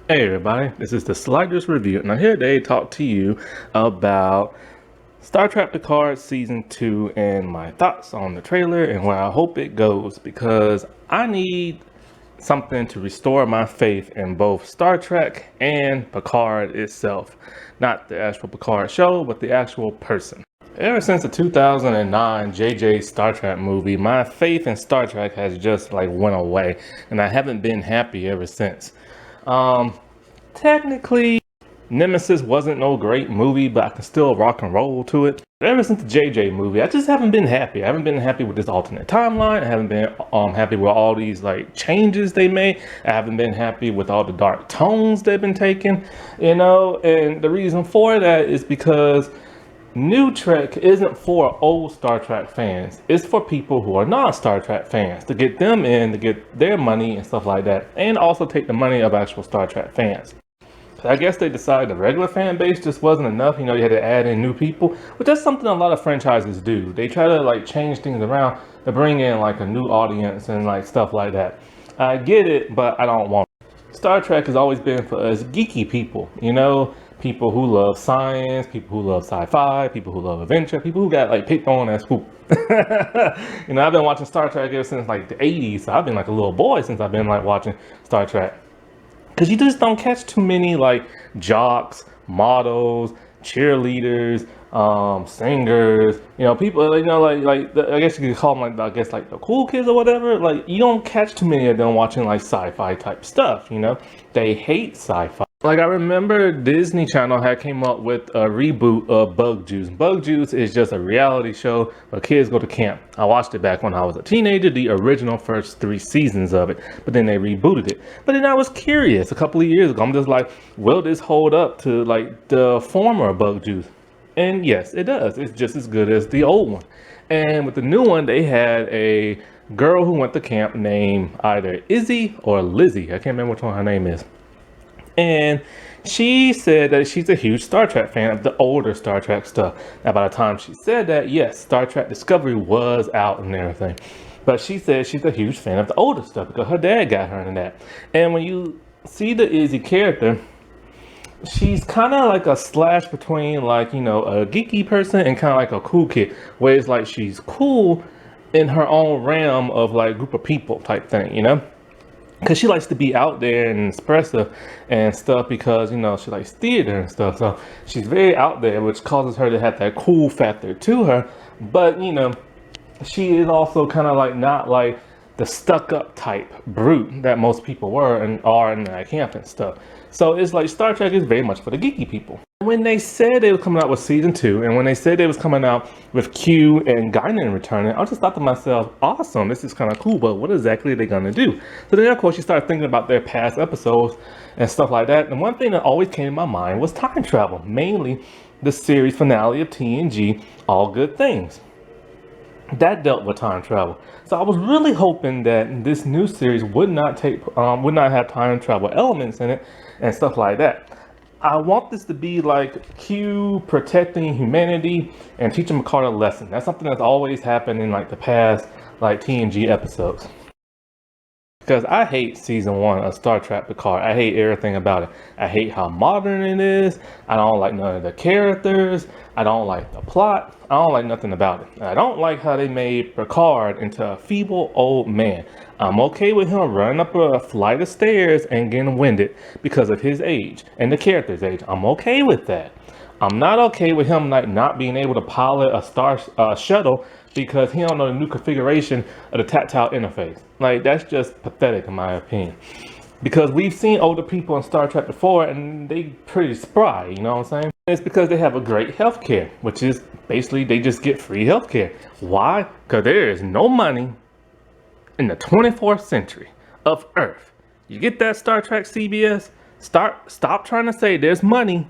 Hey everybody, this is the Sliders Review, and I'm here today to talk to you about Star Trek Picard Season 2 and my thoughts on the trailer and where I hope it goes, because I need something to restore my faith in both Star Trek and Picard itself. Not the actual Picard show, but the actual person. Ever since the 2009 JJ Star Trek movie, my faith in Star Trek has just went away, and I haven't been happy ever since. Technically, Nemesis wasn't no great movie, but I can still rock and roll to it. Ever since the JJ movie, I just haven't been happy. I haven't been happy with this alternate timeline. I haven't been happy with all these changes they made. I haven't been happy with all the dark tones they've been taking, and the reason for that is because New Trek isn't for old Star Trek fans. It's for people who are not Star Trek fans, to get them in, to get their money and stuff like that, and also take the money of actual Star Trek fans. I guess they decided the regular fan base just wasn't enough. You had to add in new people, but that's something a lot of franchises do. They try to change things around to bring in a new audience and stuff like that. I get it, but I don't want it. Star Trek has always been for us geeky people, people who love science, people who love sci-fi, people who love adventure, people who got picked on as poop. I've been watching Star Trek ever since the 80s, so I've been a little boy since I've been watching Star Trek. Because you just don't catch too many jocks, models, cheerleaders, singers, people, I guess you could call them the cool kids or whatever. You don't catch too many of them watching sci-fi type stuff, They hate sci-fi. I remember Disney Channel had came up with a reboot of Bug Juice. Bug Juice is just a reality show where kids go to camp. I watched it back when I was a teenager, the original first 3 seasons of it, but then they rebooted it. But then I was curious a couple of years ago. I'm just will this hold up to the former Bug Juice? And yes, it does. It's just as good as the old one. And with the new one, they had a girl who went to camp named either Izzy or Lizzie. I can't remember which one her name is. And she said that she's a huge Star Trek fan of the older Star Trek stuff. Now, by the time she said that, yes, Star Trek Discovery was out and everything. But she said she's a huge fan of the older stuff because her dad got her into that. And when you see the Izzy character, she's kind of a slash between a geeky person and kind of a cool kid. Where it's she's cool in her own realm of group of people type thing, Because she likes to be out there and expressive and stuff because, she likes theater and stuff. So she's very out there, which causes her to have that cool factor to her. But, she is also kind of not the stuck-up type brute that most people were and are in that camp and stuff. So it's Star Trek is very much for the geeky people. When they said they were coming out with season 2, and when they said they was coming out with Q and Guinan returning, I just thought to myself, awesome, this is kind of cool, but what exactly are they going to do? So then, of course, you start thinking about their past episodes and stuff like that. And one thing that always came to my mind was time travel, mainly the series finale of TNG, All Good Things. That dealt with time travel. So I was really hoping that this new series would not have time travel elements in it and stuff like that. I want this to be Q protecting humanity and teaching Picard a lesson. That's something that's always happened in the past TNG episodes. Because I hate season 1 of Star Trek Picard. I hate everything about it. I hate how modern it is. I don't like none of the characters. I don't like the plot. I don't like nothing about it. I don't like how they made Picard into a feeble old man. I'm okay with him running up a flight of stairs and getting winded because of his age and the character's age. I'm okay with that. I'm not okay with him not being able to pilot a shuttle because he don't know the new configuration of the tactile interface. That's just pathetic in my opinion. Because we've seen older people in Star Trek before and they pretty spry, you know what I'm saying? It's because they have a great healthcare, which is basically they just get free healthcare. Why? Because there is no money in the 24th century of Earth. You get that, Star Trek CBS? Stop trying to say there's money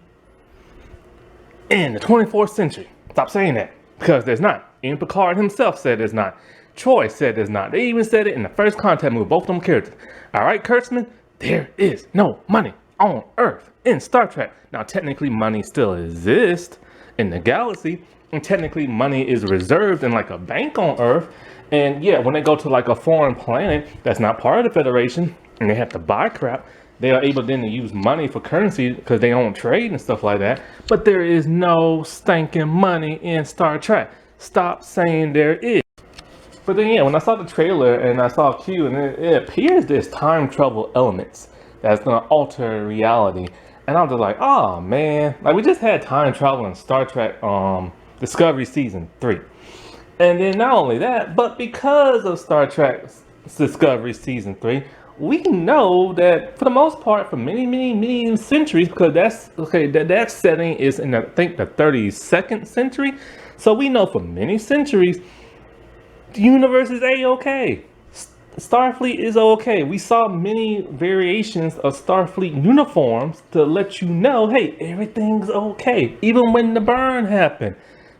in the 24th century. Stop saying that, because there's not. Even Picard himself said there's not. Troy said there's not. They even said it in the first Contact movie, both of them characters. All right, Kurtzman, there is no money on Earth in Star Trek. Now, technically, money still exists in the galaxy, and technically, money is reserved in a bank on Earth. And yeah, when they go to a foreign planet that's not part of the Federation, and they have to buy crap, They are able then to use money for currency because they don't trade and stuff like that. But there is no stinking money in Star Trek. Stop saying there is. But then yeah, when I saw the trailer and I saw Q, and it appears there's time travel elements that's gonna alter reality. And I was just like, oh man, like we just had time travel in Star Trek Discovery Season 3. And then not only that, but because of Star Trek Discovery Season 3, we know that for the most part, for many centuries, because that's okay, that setting is in I think the 32nd century. So we know for many centuries, the universe is a-okay. Starfleet is okay. We saw many variations of Starfleet uniforms to let you know, hey, everything's okay. Even when the burn happened,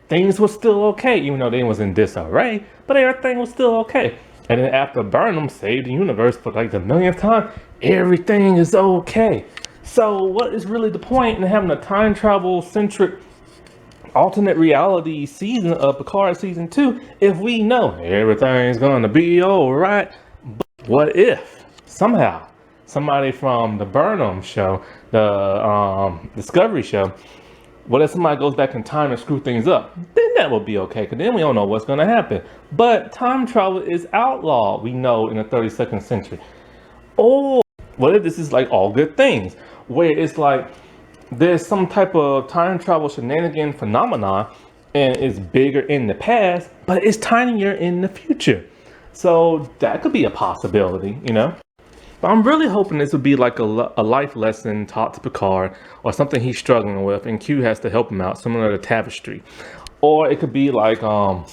things were still okay, even though they was in disarray, but everything was still okay. And then after Burnham saved the universe for like the millionth time, everything is okay. So what is really the point in having a time travel centric alternate reality season of Picard Season 2 if we know everything's gonna be alright? What if somehow somebody from the Burnham show, the Discovery show, what if somebody goes back in time and screw things up? Then that will be okay, because then we don't know what's going to happen. But time travel is outlawed, we know, in the 32nd century. Or what if this is like all good things, where it's like there's some type of time travel shenanigan phenomenon and it's bigger in the past, but it's tinier in the future. So that could be a possibility, you know? But I'm really hoping this would be like a life lesson taught to Picard, or something he's struggling with and Q has to help him out, similar to Tapestry. Or it could be like, well,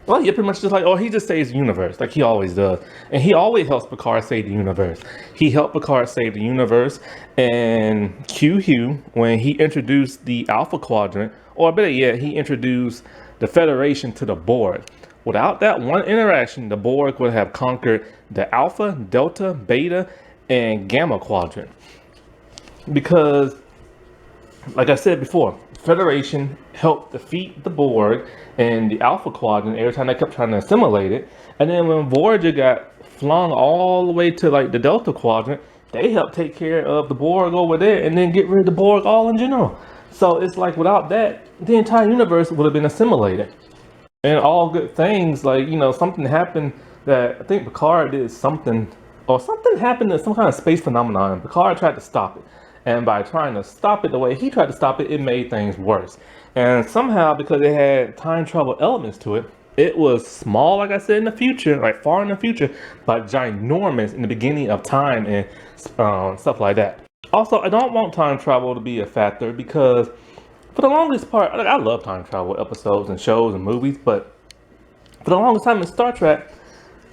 yeah, pretty much just like, oh, he just saves the universe, like he always does. And he always helps Picard save the universe. He helped Picard save the universe and Q when he introduced the Alpha Quadrant, or better yet, he introduced the Federation to the Borg. Without that one interaction, the Borg would have conquered the Alpha, Delta, Beta, and Gamma Quadrant. Because, like I said before, Federation helped defeat the Borg and the Alpha Quadrant every time they kept trying to assimilate it. And then when Voyager got flung all the way to like the Delta Quadrant, they helped take care of the Borg over there and then get rid of the Borg all in general. So it's like without that, the entire universe would have been assimilated. And all good things, like, you know, something happened that I think Picard did something, or something happened to some kind of space phenomenon. Picard tried to stop it. And by trying to stop it the way he tried to stop it, it made things worse. And somehow, because it had time travel elements to it, it was small, like I said, in the future, like far in the future, but ginormous in the beginning of time and stuff like that. Also, I don't want time travel to be a factor because for the longest part, I love time travel episodes and shows and movies, but for the longest time in Star Trek,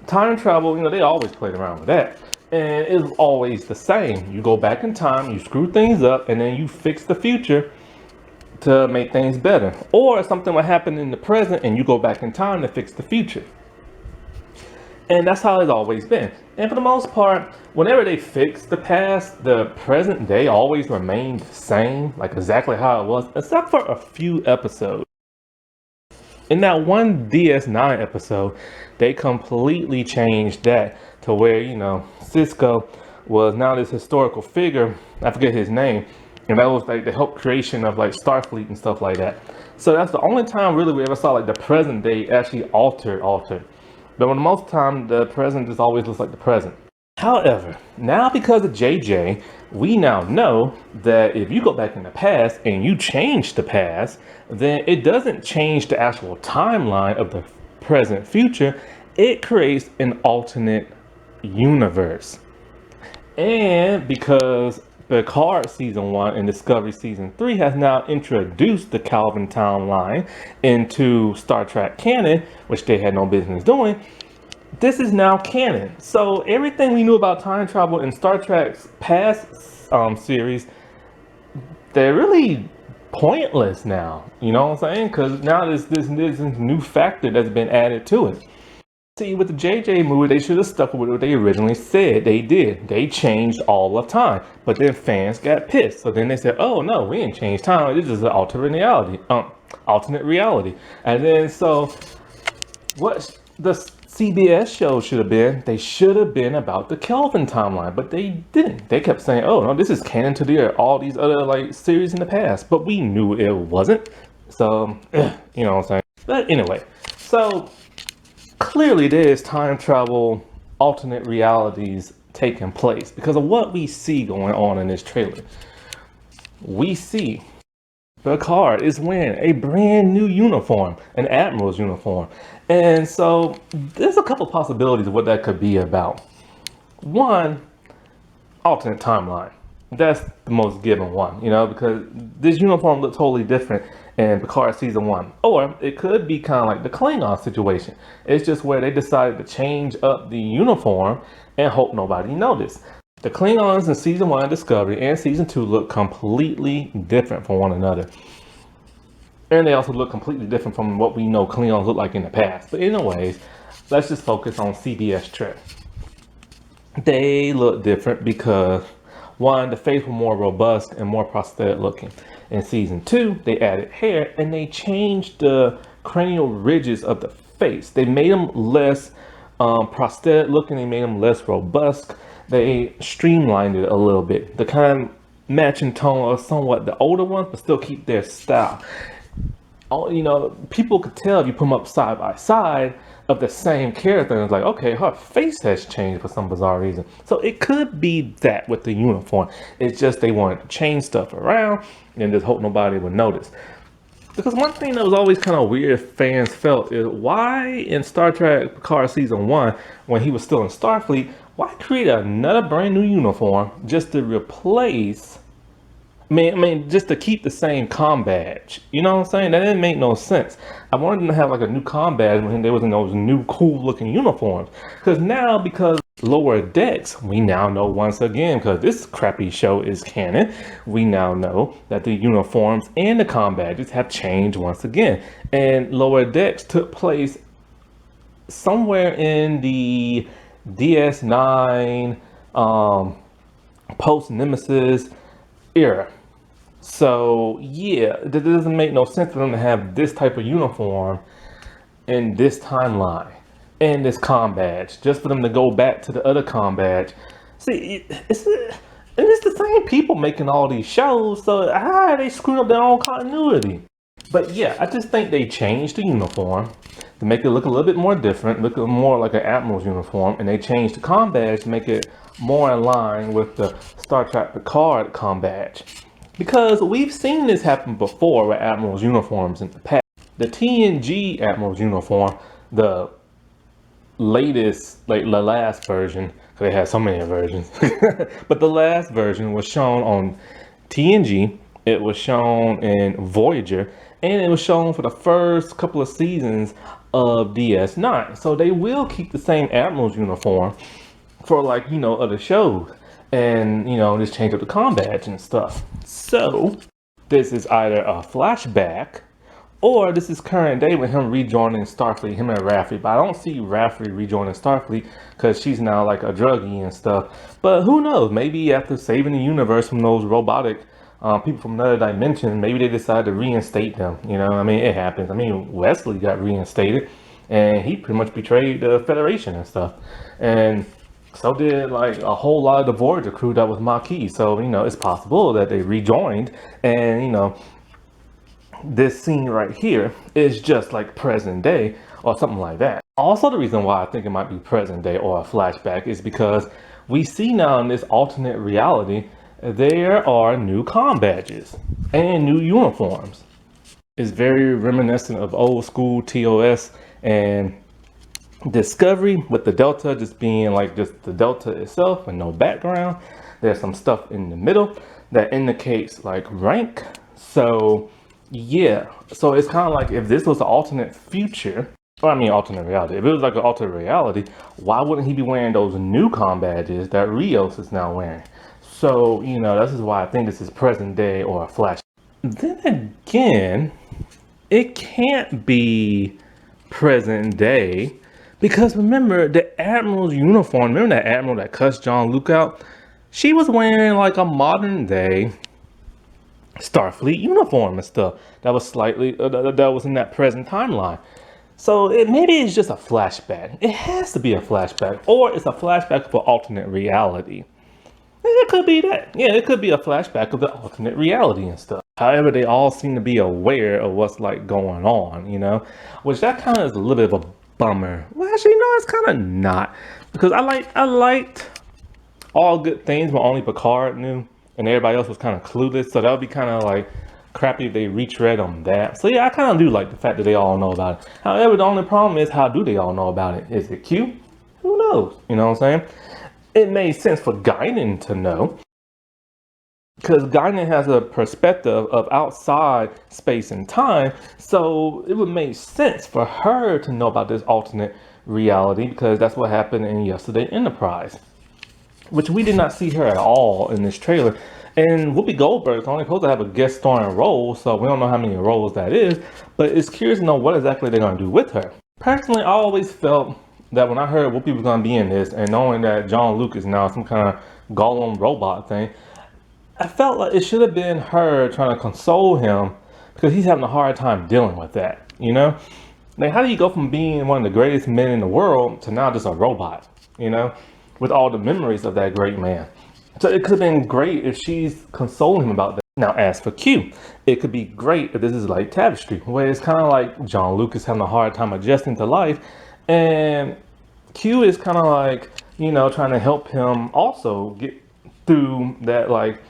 time travel, you know, they always played around with that. And it was always the same. You go back in time, you screw things up, and then you fix the future to make things better. Or something will happen in the present, and you go back in time to fix the future. And that's how it's always been. And for the most part, whenever they fix the past, the present day always remained the same, like exactly how it was, except for a few episodes. In that one DS9 episode, they completely changed that to where, you know, Cisco was now this historical figure, I forget his name, and that was like the help creation of like Starfleet and stuff like that. So that's the only time really we ever saw like the present day actually altered. But for the most time, the present just always looks like the present. However, now because of JJ, we now know that if you go back in the past and you change the past, then it doesn't change the actual timeline of the present future. It creates an alternate universe. And because Picard Season 1 and Discovery Season 3 has now introduced the Calvin Town line into Star Trek canon, which they had no business doing, this is now canon. So everything we knew about time travel in Star Trek's past series, they're really pointless now. You know what I'm saying? Because now there's this new factor that's been added to it. See, with the JJ movie, they should have stuck with what they originally said. They did. They changed all the time. But then fans got pissed. So then they said, oh no, we didn't change time. This is an alternate reality. Alternate reality. And then so what the CBS show should have been. They should have been about the Kelvin timeline, but they didn't. They kept saying, "Oh no, this is canon to all these other like series in the past," but we knew it wasn't. So, you know what I'm saying? But anyway, so clearly there is time travel, alternate realities taking place because of what we see going on in this trailer. We see Picard is wearing a brand new uniform, an admiral's uniform. And so there's a couple possibilities of what that could be about. One, alternate timeline. That's the most given one, you know, because this uniform looked totally different in Picard season 1. Or it could be kind of like the Klingon situation. It's just where they decided to change up the uniform and hope nobody noticed. The Klingons in season 1 Discovery and season 2 look completely different from one another. And they also look completely different from what we know Klingons look like in the past. But anyways, let's just focus on CBS Trek. They look different because, one, the face was more robust and more prosthetic looking. In season 2, they added hair and they changed the cranial ridges of the face. They made them less prosthetic looking, they made them less robust. They streamlined it a little bit. The kind of matching tone of somewhat the older ones, but still keep their style. You know, people could tell if you put them up side by side of the same character, and it's like, okay, her face has changed for some bizarre reason. So it could be that with the uniform. It's just they wanted to change stuff around and just hope nobody would notice. Because one thing that was always kind of weird fans felt is why in Star Trek Picard season 1, when he was still in Starfleet, why create another brand new uniform just to replace, I mean, just to keep the same comm badge? You know what I'm saying? That didn't make no sense. I wanted them to have like a new comm badge when they was in those new cool looking uniforms. Because now, because Lower Decks, we now know once again, because this crappy show is canon, we now know that the uniforms and the comm badges have changed once again. And Lower Decks took place somewhere in the DS9 post Nemesis era. So yeah, it doesn't make no sense for them to have this type of uniform in this timeline and this comm badge just for them to go back to the other comm badge. See, it's the same people making all these shows, so how are they screwing up their own continuity? But yeah, I just think they changed the uniform to make it look a little bit more different, look more like an admiral's uniform, and they changed the comm badge to make it more in line with the Star Trek Picard comm badge. Because we've seen this happen before with admiral's uniforms in the past. The TNG admiral's uniform, the latest, like the last version, because they had so many versions, but the last version was shown on TNG, it was shown in Voyager, and it was shown for the first couple of seasons of DS9. So they will keep the same admiral's uniform for, like, you know, other shows, and, you know, just change up the comm badge and stuff. So this is either a flashback or this is current day with him rejoining Starfleet, him and Raffi. But I don't see Raffi rejoining Starfleet because she's now like a druggie and stuff. But who knows? Maybe after saving the universe from those robotic people from another dimension, maybe they decide to reinstate them. You know, I mean, it happens. I mean, Wesley got reinstated and he pretty much betrayed the Federation and stuff. And so did like a whole lot of the Voyager crew that was Maquis. So, you know, it's possible that they rejoined, and, you know, this scene right here is just like present day or something like that. Also, the reason why I think it might be present day or a flashback is because we see now in this alternate reality, there are new comm badges and new uniforms. It's very reminiscent of old school TOS and Discovery, with the Delta just being like just the Delta itself and no background. There's some stuff in the middle that indicates like rank. So yeah, so it's kind of like if this was an alternate future, or I mean alternate reality, if it was like an alternate reality, why wouldn't he be wearing those new comm badges that Rios is now wearing? So, you know, this is why I think this is present day or a flash. Then again, it can't be present day, because remember the Admiral's uniform, remember that Admiral that cussed Jean-Luc out? She was wearing like a modern day Starfleet uniform and stuff that was slightly, that was in that present timeline. So maybe it's just a flashback. It has to be a flashback, or it's a flashback of an alternate reality. It could be that. Yeah, it could be a flashback of the alternate reality and stuff. However, they all seem to be aware of what's like going on, which that kind of is a little bit of a bummer. Well, actually, no, it's kind of not, because I liked all good things, but only Picard knew, and everybody else was kind of clueless. So that would be kind of like crappy if they retread on that. So yeah, I kind of do like the fact that they all know about it. However, the only problem is, how do they all know about it? Is it Q? Who knows? You know what I'm saying? It made sense for Guinan to know, because Guinan has a perspective of outside space and time, so it would make sense for her to know about this alternate reality, because that's what happened in Yesterday Enterprise, which we did not see her at all in this trailer. And Whoopi Goldberg's only supposed to have a guest starring role, so we don't know how many roles that is, but it's curious to know what exactly they're going to do with her. Personally, I always felt that when I heard Whoopi was going to be in this, and knowing that Jean-Luc is now some kind of golem robot thing, I felt like it should have been her trying to console him, because he's having a hard time dealing with that, Like, how do you go from being one of the greatest men in the world to now just a robot, with all the memories of that great man? So it could have been great if she's consoling him about that. Now, as for Q, it could be great if this is like Tapestry, where it's kind of like Jean-Luc is having a hard time adjusting to life, and Q is kind of like, trying to help him also get through that, like,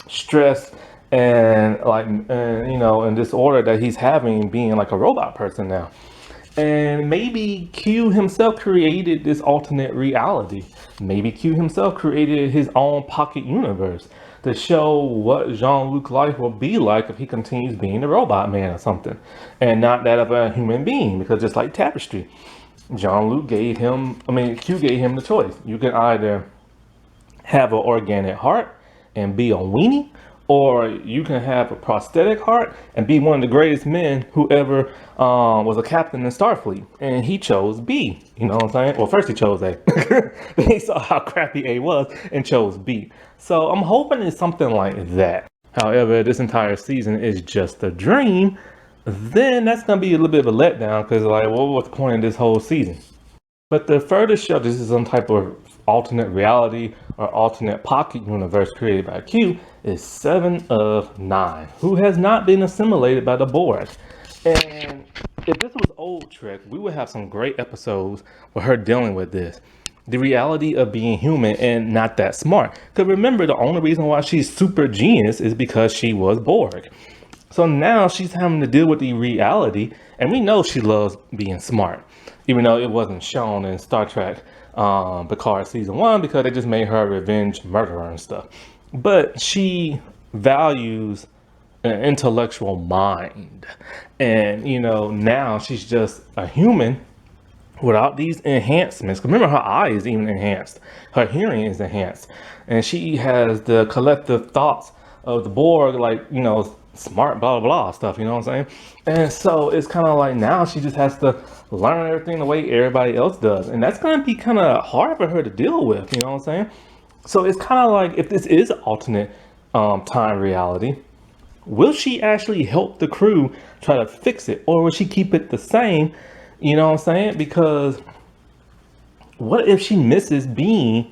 stress and and disorder that he's having, being like a robot person now. And maybe Q himself created this alternate reality. Maybe Q himself created his own pocket universe to show what Jean-Luc's life will be like if he continues being a robot man or something, and not that of a human being. Because just like Tapestry, Q gave him the choice. You can either have an organic heart and be a weenie, or you can have a prosthetic heart and be one of the greatest men who ever was a captain in Starfleet. And he chose B. You know what I'm saying? Well, first he chose A. Then he saw how crappy A was and chose B. So I'm hoping it's something like that. However, this entire season is just a dream. Then that's going to be a little bit of a letdown, because like, well, what's the point of this whole season? But the further show this is some type of alternate reality or alternate pocket universe created by Q is 7 of 9, who has not been assimilated by the Borg. And if this was old Trek, we would have some great episodes with her dealing with this. The reality of being human and not that smart. Because remember, the only reason why she's super genius is because she was Borg. So now she's having to deal with the reality, and we know she loves being smart, even though it wasn't shown in Star Trek Picard season 1, because they just made her a revenge murderer and stuff. But she values an intellectual mind, and now she's just a human without these enhancements. Remember, her eye is even enhanced, her hearing is enhanced, and she has the collective thoughts of the Borg, like smart blah blah stuff, you know what I'm saying? And so it's kind of like now she just has to learn everything the way everybody else does, and that's going to be kind of hard for her to deal with, you know what I'm saying? So it's kind of like, if this is alternate time reality, will she actually help the crew try to fix it, or will she keep it the same? You know what I'm saying? Because what if she misses being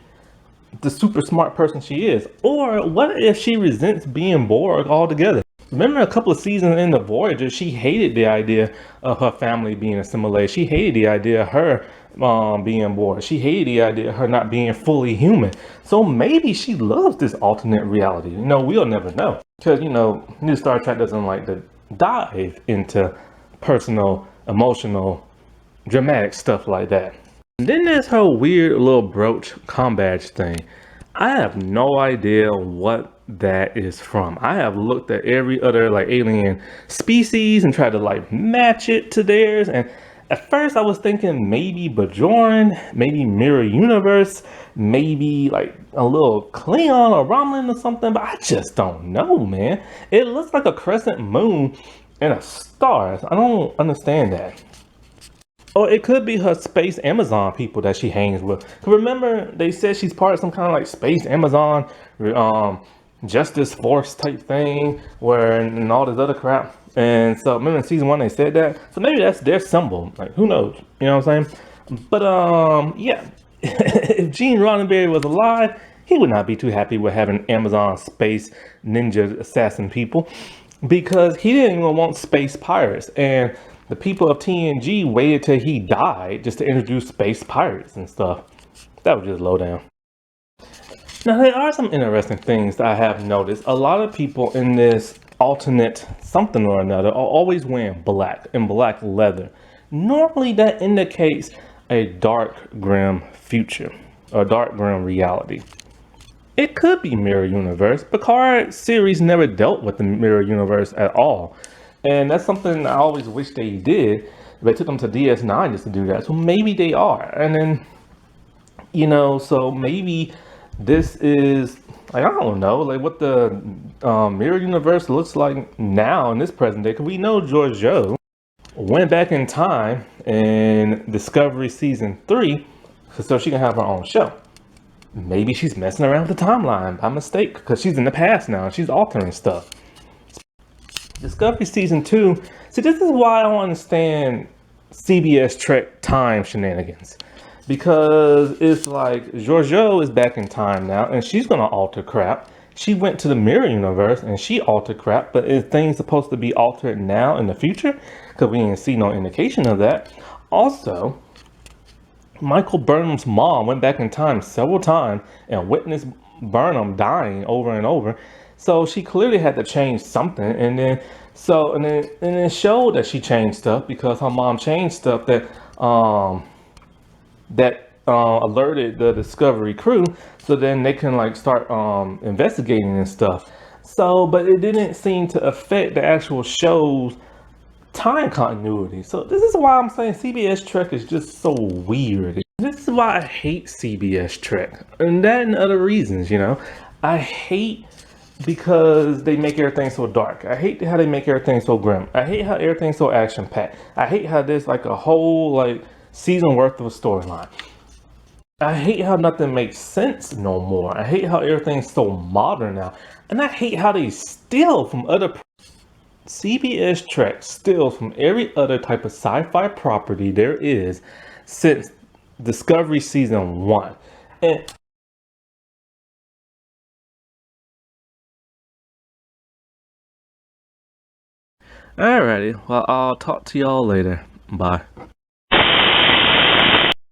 the super smart person she is? Or what if she resents being Borg altogether? Remember a couple of seasons in the Voyager, she hated the idea of her family being assimilated. She hated the idea of her being Borg. She hated the idea of her not being fully human. So maybe she loves this alternate reality. We'll never know. Because, New Star Trek doesn't like to dive into personal, emotional, dramatic stuff like that. And then there's her weird little brooch combat thing. I have no idea what that is from. I have looked at every other alien species and tried to match it to theirs, and at first I was thinking maybe Bajoran, maybe Mirror Universe, maybe a little Klingon or Romulan or something, but I just don't know, man. It looks like a crescent moon and a star. I don't understand that. Or it could be her space Amazon people that she hangs with. Cause remember, they said she's part of some kind of space Amazon Justice Force type thing, and all this other crap. And so remember in season 1 they said that. So maybe that's their symbol. Like who knows? You know what I'm saying? But yeah. If Gene Roddenberry was alive, he would not be too happy with having Amazon space ninja assassin people, because he didn't even want space pirates. And the people of TNG waited till he died just to introduce space pirates and stuff. That was just low down. Now, there are some interesting things that I have noticed. A lot of people in this alternate something or another are always wearing black and black leather. Normally, that indicates a dark, grim future or dark, grim reality. It could be Mirror Universe. Picard series never dealt with the Mirror Universe at all. And that's something I always wish they did. They took them to DS9 just to do that. So maybe they are. And then, so maybe this is, like, I don't know, like what the Mirror Universe looks like now in this present day. Because we know Georgiou went back in time in Discovery Season 3 so she can have her own show. Maybe she's messing around with the timeline by mistake because she's in the past now and she's altering stuff. Discovery Season 2, see, this is why I don't understand CBS Trek time shenanigans. Because it's like Georgiou is back in time now and she's going to alter crap. She went to the Mirror Universe and she altered crap, but is things supposed to be altered now in the future? Because we didn't see no indication of that. Also, Michael Burnham's mom went back in time several times and witnessed Burnham dying over and over. So she clearly had to change something, and then it showed that she changed stuff because her mom changed stuff that alerted the Discovery crew, so then they can like start investigating and stuff. So, but it didn't seem to affect the actual show's time continuity. So this is why I'm saying CBS Trek is just so weird. This is why I hate CBS Trek, and that and other reasons. I hate because they make everything so dark. I hate how they make everything so grim. I hate how everything's so action packed. I hate how there's like a whole like season worth of a storyline. I hate how nothing makes sense no more. I hate how everything's so modern now, and I hate how they steal from other. CBS Trek steals from every other type of sci-fi property there is since Discovery Season 1. And alrighty, well, I'll talk to y'all later. Bye.